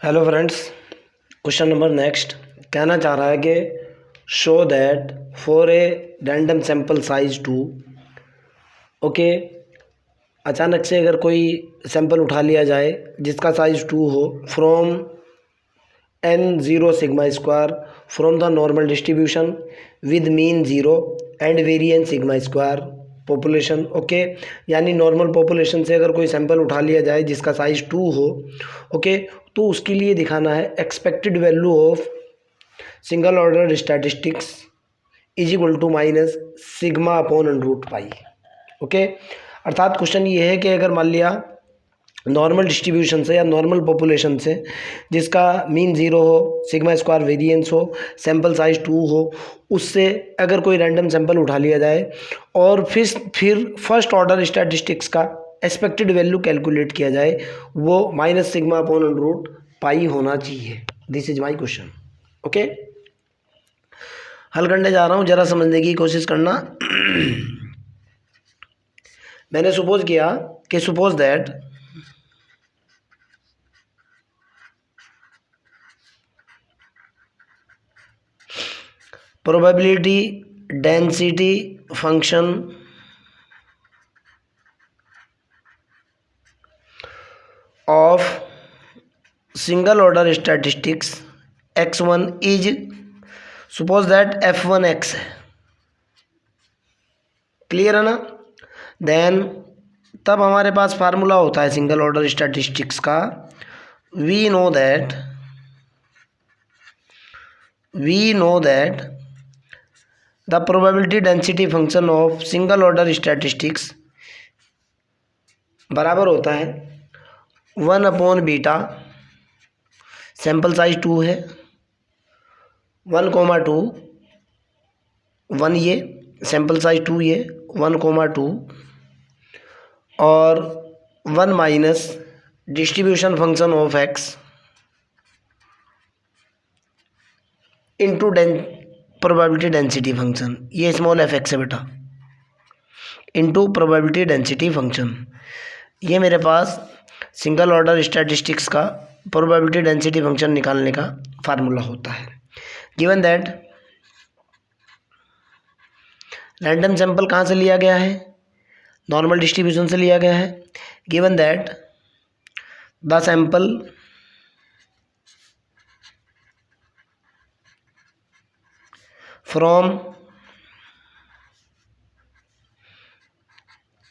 Hello friends, question number next कहना चाह रहा है कि show that for a random sample size 2। Okay, अचानक से अगर कोई सैंपल उठा लिया जाए जिसका साइज 2 हो from n0 sigma square from the normal distribution with mean 0 and variance sigma square population. Okay, यानी नॉर्मल पॉपुलेशन से अगर कोई सैंपल उठा लिया जाए जिसका साइज 2 हो, ओके, तो उसके लिए दिखाना है expected value of single order statistics is equal to minus sigma upon under root pi. Okay, अर्थात क्वेश्चन ये है कि अगर मान लिया नॉर्मल डिस्ट्रीब्यूशन से या नॉर्मल पॉपुलेशन से जिसका मीन 0 हो, सिग्मा स्क्वायर वेरिएंस हो, सैंपल साइज 2 हो, उससे अगर कोई रैंडम सैंपल उठा लिया जाए और फिर फर्स्ट ऑर्डर स्टैटिस्टिक्स का एक्सपेक्टेड वैल्यू कैलकुलेट किया जाए, वो minus sigma upon under root pi होना चाहिए। This is my question. Okay, हल करने जा रहा हूँ, ज़रा समझने की कोशिश करना। मैंने सपोज किया कि suppose that probability density function of single order statistics x1 is suppose that f1x है। क्लियर है ना? देन तब हमारे पास फार्मूला होता है सिंगल ऑर्डर स्टैटिस्टिक्स का। We know that the probability density function of single order statistics बराबर होता है 1/बीटा। सैंपल साइज 2 है, 1,2 1 ये सैंपल साइज 2 ये 1,2 और 1 minus distribution function of x into probability density function, ये स्मॉल एफ एक्स है बेटा, इंटू प्रोबेबिलिटी डेंसिटी फंक्शन। ये मेरे पास सिंगल ऑर्डर स्टैटिस्टिक्स का प्रोबेबिलिटी डेंसिटी फंक्शन निकालने का फार्मूला होता है। गिवन दैट रैंडम सैंपल कहाँ से लिया गया है? नॉर्मल डिस्ट्रीब्यूशन से लिया गया है। Given that the sample from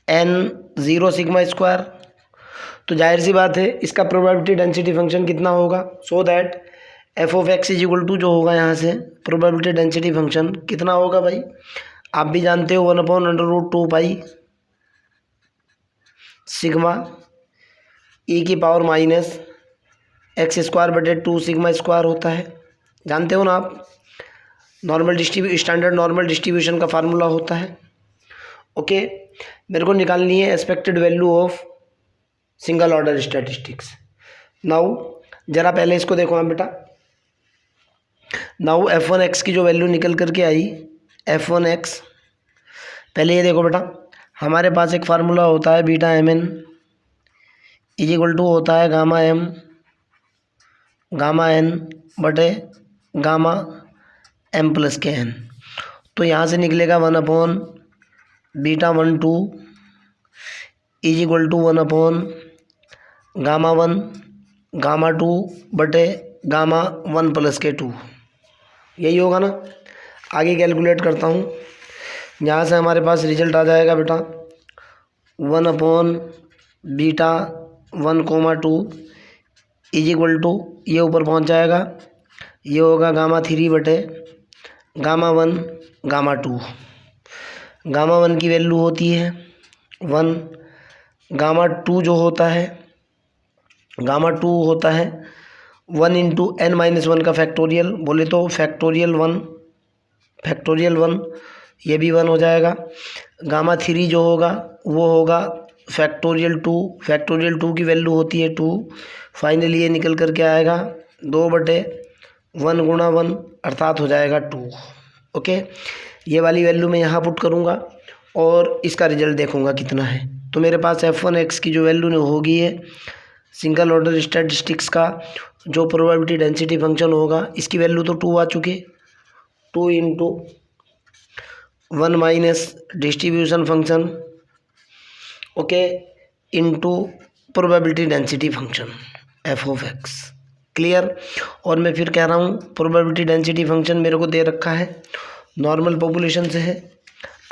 n0 sigma square, तो जाहिर सी बात है इसका प्रोबेबिलिटी डेंसिटी फंक्शन कितना होगा? So that F of x is equal to जो होगा यहाँ से प्रोबेबिलिटी डेंसिटी फंक्शन कितना होगा भाई? आप भी जानते हो 1/√2 पाई सिग्मा ई की पावर माइनस एक्स स्क्वायर बटे 2 सिग्मा स्क्वायर होता है। जानते हो ना आप, स्टैंडर्ड नॉर्मल डिस्ट्रीब्यूशन का फार्मूला होता है। ओके, मेरे को निकालनी है expected value of single order statistics. Now जरा पहले इसको देखो आप बेटा। नाउ f1x की जो वैल्यू निकल करके आई, f1x, पहले ये देखो बेटा, हमारे पास एक फार्मूला होता है beta M N is equal to होता है गामा एन बटे गामा एम प्लस के एन। तो यहाँ से निकलेगा 1/β12 इज इक्वल टू 1/γ1 γ2 बटे γ1 प्लस के 2। यही होगा ना? आगे कैलकुलेट करता हूँ। यहाँ से हमारे पास रिजल्ट आ जाएगा बेटा 1/β1,2 इज इक्वल टू, ये ऊपर पहुँच जाएगा, ये होगा γ3 बटे γ1 γ2। γ1 की वैल्यू होती है 1, γ2 जो होता है γ2 होता है 1 इंटू n-1 का फैक्टोरियल, बोले तो फैक्टोरियल 1 ये भी 1 हो जाएगा। γ3 जो होगा वो होगा फैक्टोरियल 2 की वैल्यू होती है 2। फाइनली ये निकल कर क्या आएगा 2/1 गुणा 1 अर्थात हो जाएगा 2। ओके, ये वाली वैल्यू मैं यहाँ पुट करूँगा और इसका रिजल्ट देखूँगा कितना है। तो मेरे पास f1x की जो वैल्यू होगी है सिंगल ऑर्डर स्टैटिस्टिक्स का जो प्रोबेबिलिटी डेंसिटी फंक्शन होगा, इसकी वैल्यू तो 2 आ चुकी, 2 into 1 minus distribution function, okay, into probability density function F of x. Clear. और मैं फिर कह रहा हूँ प्रोबेबिलिटी डेंसिटी फंक्शन मेरे को दे रखा है, नॉर्मल पॉपुलेशन से है,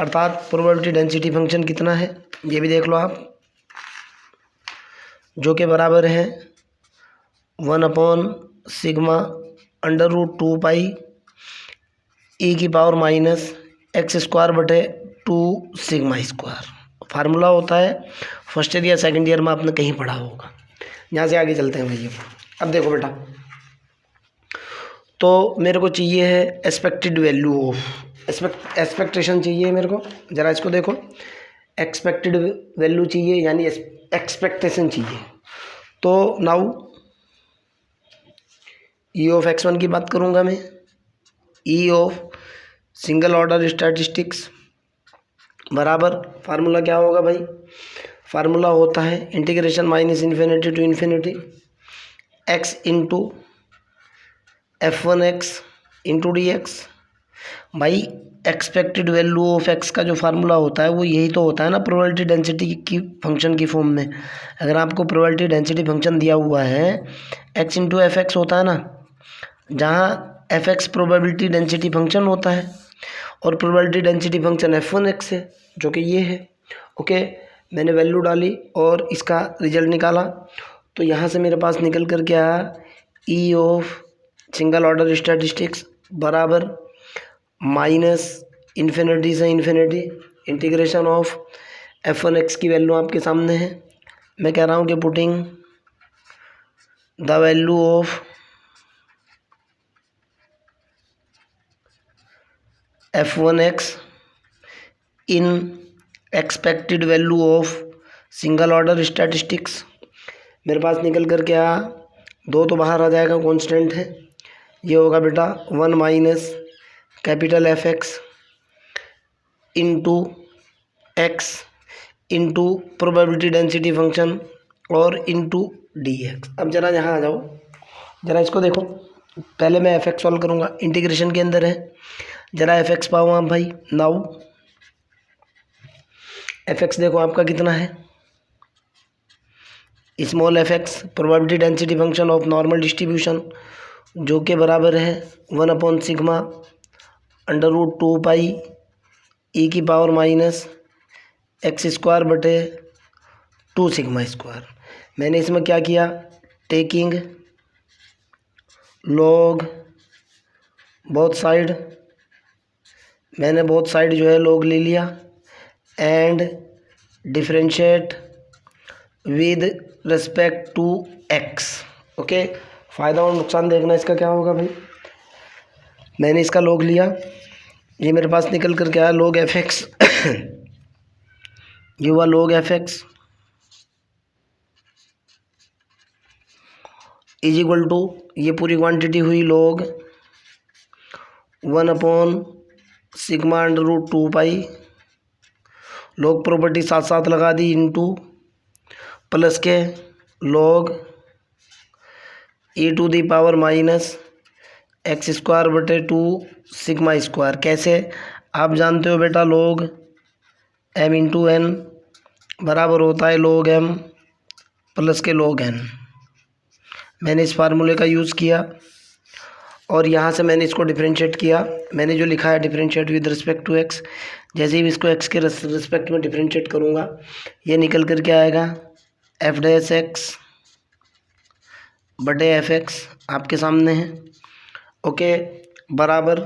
अर्थात प्रोबेबिलिटी डेंसिटी फंक्शन कितना है ये भी देख लो आप, जो कि बराबर है 1/सिग्मा√2 पाई ई की पावर माइनस एक्स स्क्वायर बटे 2 सिग्मा स्क्वायर। फार्मूला होता है फर्स्ट ईयर या सेकेंड ईयर में आपने कहीं पढ़ा होगा। यहाँ से आगे चलते हैं भैया। अब देखो बेटा, तो मेरे को चाहिए है एक्सपेक्टेड वैल्यू ऑफ, एक्सपेक्टेशन चाहिए मेरे को, ज़रा इसको देखो, एक्सपेक्टेड वैल्यू चाहिए यानी एक्सपेक्टेशन चाहिए। तो नाउ ई ऑफ x1 की बात करूँगा मैं, E of single order statistics बराबर, फार्मूला क्या होगा भाई, फार्मूला होता है integration minus infinity to infinity x into f1x into D X. भाई एक्सपेक्टेड वैल्यू ऑफ x का जो फार्मूला होता है वो यही तो होता है ना प्रोबेबिलिटी डेंसिटी की फंक्शन की फॉर्म में। अगर आपको प्रोबेबिलिटी डेंसिटी फंक्शन दिया हुआ है x इंटू एफ एक्स होता है ना, जहाँ F x probability density function होता है और प्रोबेबिलिटी डेंसिटी फंक्शन f1x है जो कि ये है। ओके, मैंने वैल्यू डाली और इसका रिजल्ट निकाला, तो यहाँ से मेरे पास निकल कर के आया ई ऑफ सिंगल ऑर्डर स्टैटिस्टिक्स बराबर माइनस इन्फिनिटी से इन्फिनिटी इंटीग्रेशन ऑफ f1x की वैल्यू आपके सामने है। मैं कह रहा हूँ कि putting the value of f1x in expected value of single order statistics, मेरे पास निकल कर के आया, 2 तो बाहर आ जाएगा, कांस्टेंट है, ये होगा बेटा 1 minus capital F X into X into probability density function और इंटू डी एक्स। अब ज़रा यहाँ आ जाओ, ज़रा इसको देखो, पहले मैं एफ एक्स सॉल्व करूँगा, इंटीग्रेशन के अंदर है, ज़रा एफ एक्स पाओ आप भाई। नाउ एफ एक्स देखो आपका कितना है, small F x probability density function of normal distribution जो के बराबर है 1/सिग्मा√2 पाई ई की पावर माइनस एक्स स्क्वायर बटे 2 सिग्मा स्क्वायर। मैंने इसमें क्या किया, टेकिंग लॉग बोथ साइड, मैंने बोथ साइड जो है लॉग ले लिया and differentiate with respect to X. Okay, फ़ायदा और नुकसान देखना इसका क्या होगा भाई। मैंने इसका लॉग लिया, ये मेरे पास निकल कर क्या है लॉग एफ एक्स ये हुआ log F X is equal to, ये पूरी क्वांटिटी हुई लॉग 1/सिग्मा√2 पाई, लॉग प्रॉपर्टी साथ साथ लगा दी, इंटू प्लस के log E to the power minus X square बटे 2 सिग्मा स्क्वायर। कैसे, आप जानते हो बेटा लॉग एम इंटू एन बराबर होता है लॉग एम प्लस के लॉग एन। मैंने इस फार्मूले का यूज़ किया और यहाँ से मैंने इसको डिफरेंशिएट किया, मैंने जो लिखा है differentiate with respect to X, जैसे ही इसको एक्स के रिस्पेक्ट में डिफरेंशिएट करूँगा ये निकल कर के आएगा एफ डैश एक्स बटे एफ एक्स आपके सामने है। ओके, बराबर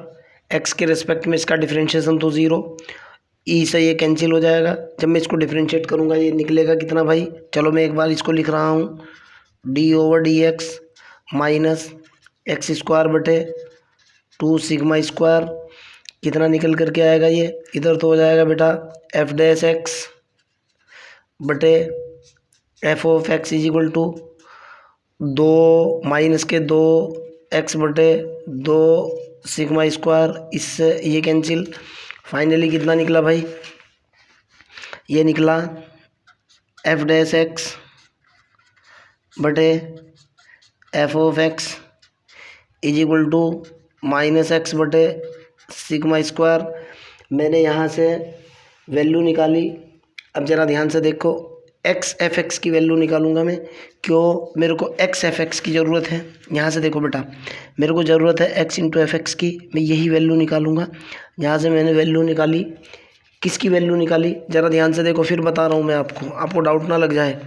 एक्स के रिस्पेक्ट में इसका डिफरेंशिएशन तो 0, ई से ये कैंसिल हो जाएगा, जब मैं इसको डिफरेंशिएट करूँगा ये निकलेगा कितना भाई, चलो मैं एक बार इसको लिख रहा हूँ, d/dx माइनस एक्स स्क्वायर बटे 2 सिग्मा स्क्वायर, कितना निकल करके आएगा ये, इधर तो हो जाएगा बेटा एफ डैश एक्स बटे F of x is equal to 2 minus के 2 एक्स बटे 2 सिग्मा स्क्वायर, इससे ये कैंसिल, फाइनली कितना निकला भाई, ये निकला एफ डैश एक्स बटे F of x is equal to minus X बटे सिग्मा स्क्वायर। मैंने यहाँ से वैल्यू निकाली। अब ज़रा ध्यान से देखो, एक्स एफ एक्स की वैल्यू निकालूंगा मैं। क्यों? मेरे को एक्स एफ एक्स की ज़रूरत है। यहाँ से देखो बेटा, मेरे को ज़रूरत है एक्स इंटू एफ एक्स की, मैं यही वैल्यू निकालूंगा। यहाँ से मैंने वैल्यू निकाली। किसकी वैल्यू निकाली? ज़रा ध्यान से देखो, फिर बता रहा हूँ मैं आपको डाउट ना लग जाए।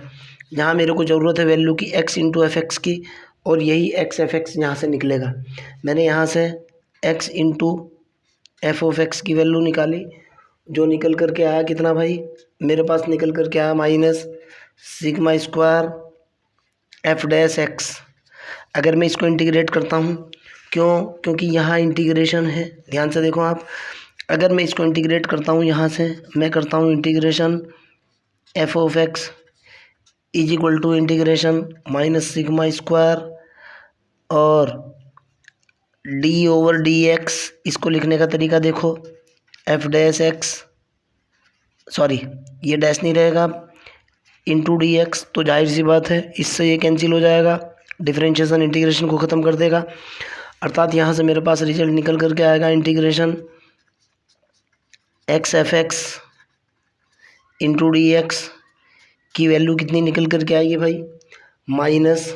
यहाँ मेरे को ज़रूरत है वैल्यू की एक्स इंटू एफ एक्स की, और यही एक्स एफ एक्स यहाँ से निकलेगा। मैंने यहाँ से x into F of x की वैल्यू निकाली, जो निकल कर के आया कितना भाई? मेरे पास निकल कर के आया minus sigma square F dash x. अगर मैं इसको इंटीग्रेट करता हूँ, क्यों? क्योंकि यहाँ इंटीग्रेशन है। ध्यान से देखो आप, अगर मैं इसको इंटीग्रेट करता हूँ, यहाँ से मैं करता हूँ integration F of x is equal to integration minus sigma square और डी ओवर डी एक्स। इसको लिखने का तरीका देखो, एफ डैश एक्स, सॉरी ये डैश नहीं रहेगा, इंटू डी एक्स। तो जाहिर सी बात है इससे ये कैंसिल हो जाएगा, डिफरेंशिएशन इंटीग्रेशन को ख़त्म कर देगा। अर्थात यहाँ से मेरे पास रिजल्ट निकल करके आएगा integration x F X into D x की वैल्यू कितनी निकल करके आएगी भाई? Minus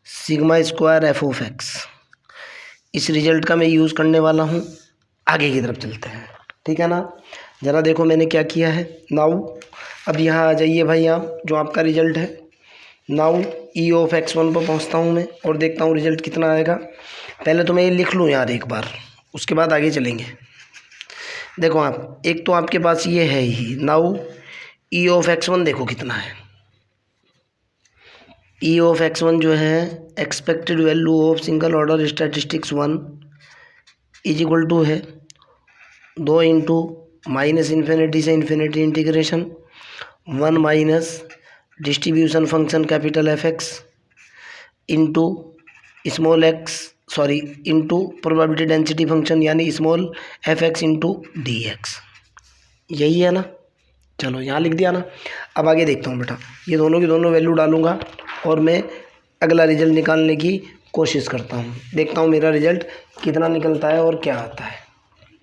sigma square F of x. इस रिजल्ट का मैं यूज़ करने वाला हूँ। आगे की तरफ चलते हैं, ठीक है ना। ज़रा देखो मैंने क्या किया है। नाउ अब यहाँ आ जाइए भाई आप, जो आपका रिजल्ट है। Now E of X one पर पहुँचता हूँ मैं और देखता हूँ रिजल्ट कितना आएगा। पहले तो मैं ये लिख लूँ यार एक बार, उसके बाद आगे चलेंगे। देखो आप, एक तो आपके पास ये है ही। Now E of X one देखो कितना है। ई ऑफ एक्स वन जो है, expected value of single order statistics one is equal to है 2 इंटू माइनस इन्फिनिटी से infinity integration 1 minus distribution function capital F X into small X, sorry into probability density function यानी small F X into D X. यही है ना। चलो यहाँ लिख दिया ना। अब आगे देखता हूँ बेटा, ये दोनों की दोनों वैल्यू डालूंगा और मैं अगला रिजल्ट निकालने की कोशिश करता हूँ। देखता हूँ मेरा रिजल्ट कितना निकलता है और क्या आता है।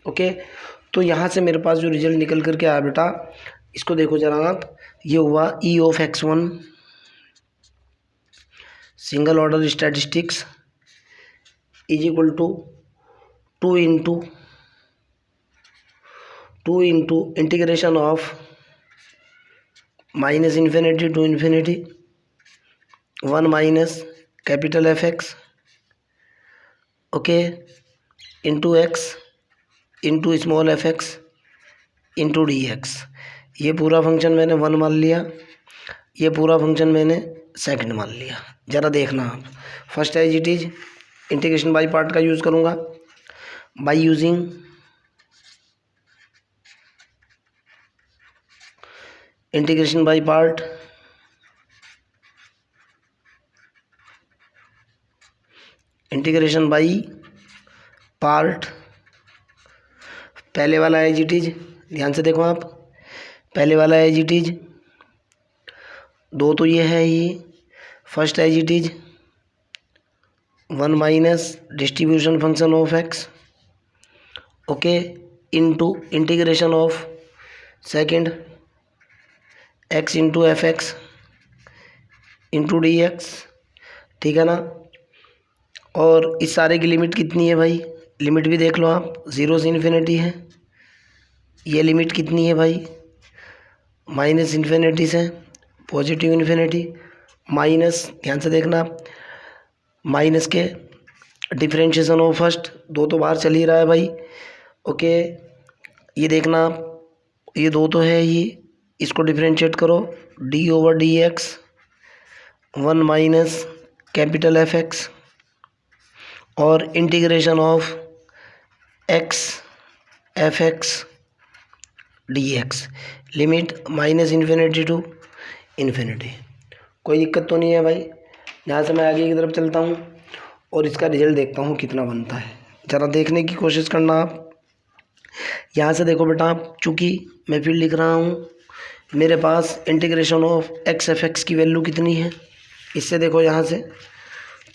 ओके, तो यहाँ से मेरे पास जो रिजल्ट निकल करके आया बेटा, इसको देखो जरा आप। ये हुआ E of X one single order statistics is equal to 2 into integration of minus infinity to infinity 1 minus capital F x, okay, into X into small F X into D X. ये पूरा function मैंने 1 मान लिया, ये पूरा function मैंने second मान लिया। ज़रा देखना आप, first as it is integration by part का यूज़ करूँगा। By using integration by part, integration by part, पहले वाला एज इट इज, ध्यान से देखो आप, पहले वाला एज इट इज, दो तो ये है ही, first as it is 1 minus distribution function of X, okay, into integration of second X into F X into D X, ठीक है ना। और इस सारे की लिमिट कितनी है भाई? लिमिट भी देख लो आप, 0 से इन्फिनिटी है। ये लिमिट कितनी है भाई? माइनस इन्फिनिटी से पॉजिटिव इन्फिनिटी, माइनस, ध्यान से देखना, माइनस के डिफरेंशिएशन ऑफ फर्स्ट, दो तो बाहर चल ही रहा है भाई, ओके। ये देखना आप, ये दो तो है ही, इसको डिफरेंशिएट करो, D over D X 1 minus capital F X और integration of x F x D X, limit minus infinity to infinity. कोई दिक्कत तो नहीं है भाई। यहाँ से मैं आगे की तरफ चलता हूँ और इसका रिजल्ट देखता हूँ कितना बनता है। ज़रा देखने की कोशिश करना आप। यहाँ से देखो बेटा आप, चूँकि मैं फिर लिख रहा हूँ, मेरे पास integration of x F X की वैल्यू कितनी है? इससे देखो यहाँ से,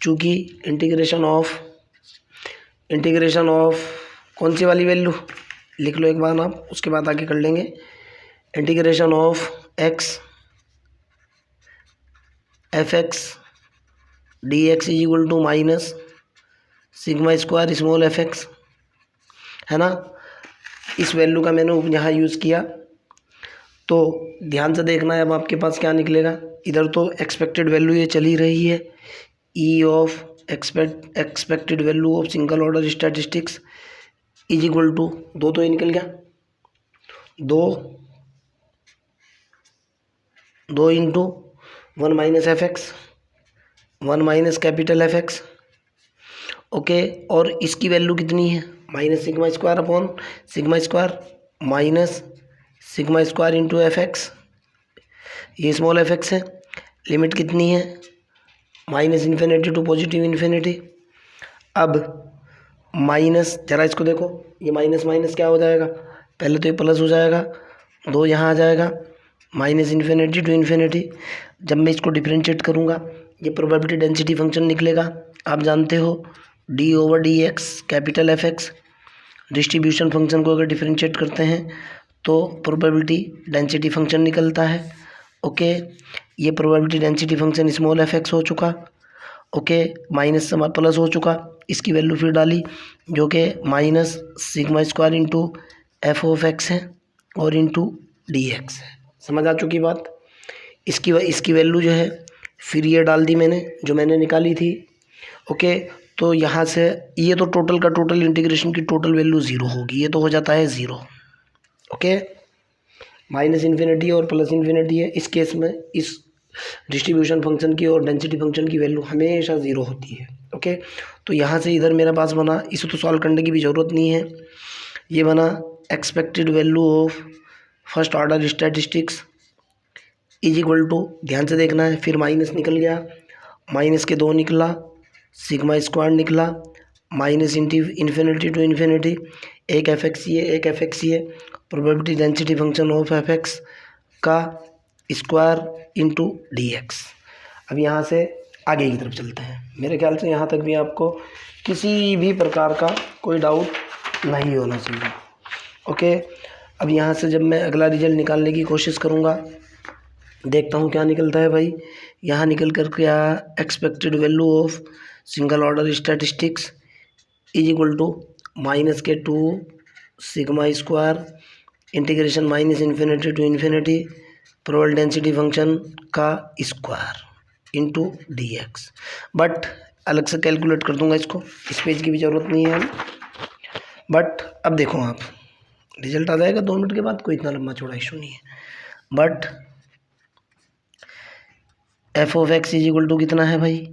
चूँकि इंटीग्रेशन ऑफ कौन सी वाली वैल्यू लिख लो एक बार आप, उसके बाद आगे कर लेंगे। Integration of x F x D x is equal to minus sigma square small F x, है ना। इस वैल्यू का मैंने यहाँ यूज़ किया, तो ध्यान से देखना है अब आपके पास क्या निकलेगा। इधर तो एक्सपेक्टेड वैल्यू ये चली रही है, E of expected value of single order statistics is equal to, दो तो ये निकल गया, दो into 1 minus f x, 1 minus capital F x, okay. और इसकी वैल्यू कितनी है, minus sigma square upon sigma square minus sigma square into F x, ये स्मॉल एफ एक्स है। लिमिट कितनी है, minus infinity to positive infinity. अब minus, जरा इसको देखो, ये माइनस माइनस क्या हो जाएगा, पहले तो ये प्लस हो जाएगा, दो यहाँ आ जाएगा, माइनस इन्फिनिटी टू इन्फिनिटी। जब मैं इसको डिफरेंशिएट करूँगा ये प्रोबेबिलिटी डेंसिटी फंक्शन निकलेगा। आप जानते हो D over D x capital F x, distribution function को अगर डिफरेंशिएट करते हैं तो प्रोबेबिलिटी डेंसिटी फंक्शन निकलता है, ओके। ये probability density function small F x हो चुका, ओके। माइनस से प्लस हो चुका, इसकी वैल्यू फिर डाली जो कि minus sigma square into F of x है और इंटू डी एक्स है। समझ आ चुकी बात। इसकी वैल्यू जो है फिर ये डाल दी मैंने जो मैंने निकाली थी, ओके। तो यहाँ से ये तो टोटल का टोटल इंटीग्रेशन की टोटल वैल्यू ज़ीरो होगी, ये तो हो जाता है ज़ीरो, ओके। माइनस इन्फिनिटी और प्लस इन्फिनिटी है, इस केस में इस डिस्ट्रीब्यूशन फंक्शन की और डेंसिटी फंक्शन की वैल्यू हमेशा ज़ीरो होती है, ओके। तो यहाँ से इधर मेरे पास बना, इसे तो सॉल्व करने की भी ज़रूरत नहीं है, ये बना expected value of first order statistics is equal to, ध्यान से देखना है, फिर माइनस निकल गया, माइनस के दो निकला, सिग्मा स्क्वायर निकला, माइनस इन्फिनिटी टू इन्फिनिटी, एक एफ एक्स ये एक एफ एक्स ये, probability density function of F x का स्क्वायर इंटू डी एक्स। अब यहाँ से आगे की तरफ चलते हैं। मेरे ख्याल से यहाँ तक भी आपको किसी भी प्रकार का कोई डाउट नहीं होना चाहिए, ओके। अब यहाँ से जब मैं अगला रिजल्ट निकालने की कोशिश करूँगा, देखता हूँ क्या निकलता है भाई। यहाँ निकल कर क्या, expected value of single order statistics is equal to minus के 2 sigma square integration minus infinity to infinity probability density function का square into D X. But अलग से कैलकुलेट कर दूंगा इसको, इस पेज की भी ज़रूरत नहीं है। बट अब देखो आप, रिजल्ट आ जाएगा 2 मिनट के बाद, कोई इतना लंबा चौड़ा इशू नहीं है। But f of x is equal to कितना है भाई,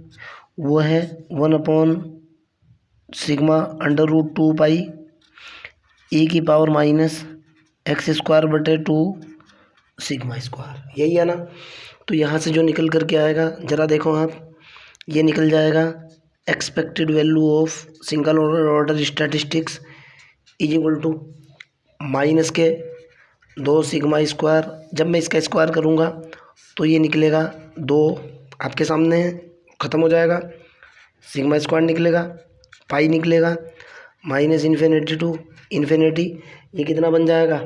वो है 1 upon sigma under root 2 pi E की पावर माइनस एक्स स्क्वायर बटे 2 सिग्मा स्क्वायर, यही है ना। तो यहाँ से जो निकल कर के आएगा ज़रा देखो आप, ये निकल जाएगा expected value of single order statistics is equal to minus के 2 सिग्मा स्क्वायर। जब मैं इसका स्क्वायर करूँगा तो ये निकलेगा 2, आपके सामने है, ख़त्म हो जाएगा, सिग्मा स्क्वायर निकलेगा, पाई निकलेगा, माइनस इन्फिनिटी टू इन्फिनिटी, ये कितना बन जाएगा,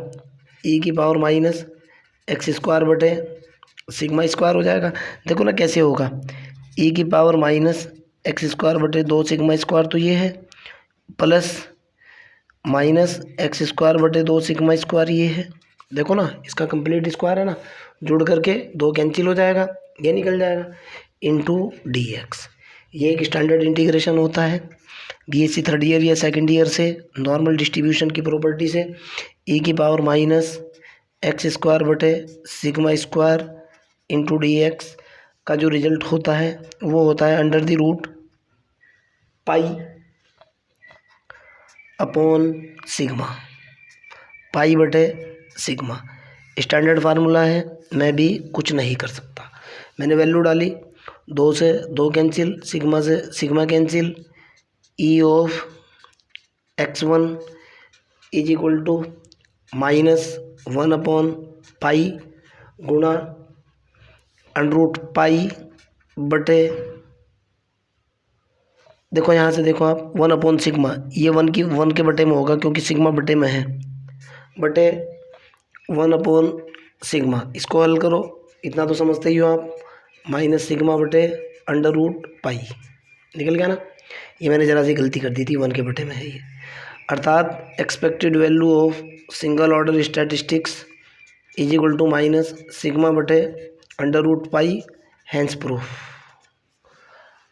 ई की पावर माइनस एक्स स्क्वायर बटे सिग्मा स्क्वायर हो जाएगा। देखो ना कैसे होगा, ई की पावर माइनस एक्स स्क्वायर बटे 2 सिग्मा स्क्वायर तो ये है, प्लस माइनस एक्स स्क्वायर बटे 2 सिग्मा स्क्वायर ये है। देखो ना इसका कंप्लीट स्क्वायर है ना, जुड़ करके 2 कैंसिल हो जाएगा, ये निकल जाएगा इंटू डी एक्स। ये एक स्टैंडर्ड इंटीग्रेशन होता है बीएससी 3rd ईयर या 2nd ईयर से, नॉर्मल डिस्ट्रीब्यूशन की प्रॉपर्टी से। ई की पावर माइनस एक्स स्क्वायर बटे sigma square into D X का जो रिजल्ट होता है वो होता है under the root pi upon sigma, pi बटे सिग्मा। स्टैंडर्ड फार्मूला है, मैं भी कुछ नहीं कर सकता। मैंने वैल्यू डाली, 2 से 2 कैंसिल, सिग्मा से sigma cancel, E of x1 is equal to -1 upon pi गुणा अंडर रूट पाई बटे, देखो यहाँ से देखो आप 1/सिग्मा, ये 1 के बटे में होगा क्योंकि सिग्मा बटे में है, बटे 1/सिग्मा। इसको हल करो, इतना तो समझते ही हो आप, माइनस सिग्मा बटे √पाई, निकल गया ना। ये मैंने ज़रा सी गलती कर दी थी, 1 के बटे में है ये। अर्थात expected value of single order statistics is equal to minus sigma बटे √पाई, हैंस प्रूफ।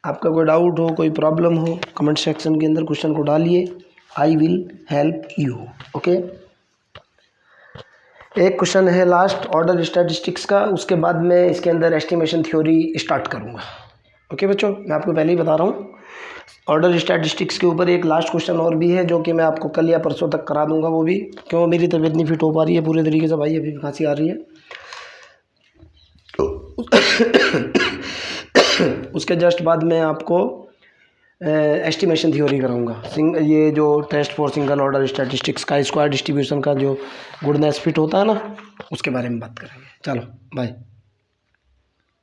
आपका कोई डाउट हो, कोई प्रॉब्लम हो, कमेंट सेक्शन के अंदर क्वेश्चन को डालिए, I will help you. Okay, एक क्वेश्चन है लास्ट ऑर्डर स्टैटिस्टिक्स का, उसके बाद मैं इसके अंदर एस्टिमेशन थ्योरी स्टार्ट करूँगा। ओके बच्चों, मैं आपको पहले ही बता रहा हूँ, ऑर्डर स्टैटिस्टिक्स के ऊपर एक लास्ट क्वेश्चन और भी है जो कि मैं आपको कल या परसों तक करा दूंगा। वो भी क्यों, मेरी तबीयत नहीं फिट हो पा रही है पूरे तरीके से भाई, अभी भी खांसी आ रही है। उसके जस्ट बाद मैं आपको एस्टिमेशन थ्योरी कराऊंगा, ये जो test for single order statistics का स्क्वायर डिस्ट्रीब्यूशन का जो गुडनेस फिट होता है ना, उसके बारे में बात करेंगे। चलो बाय।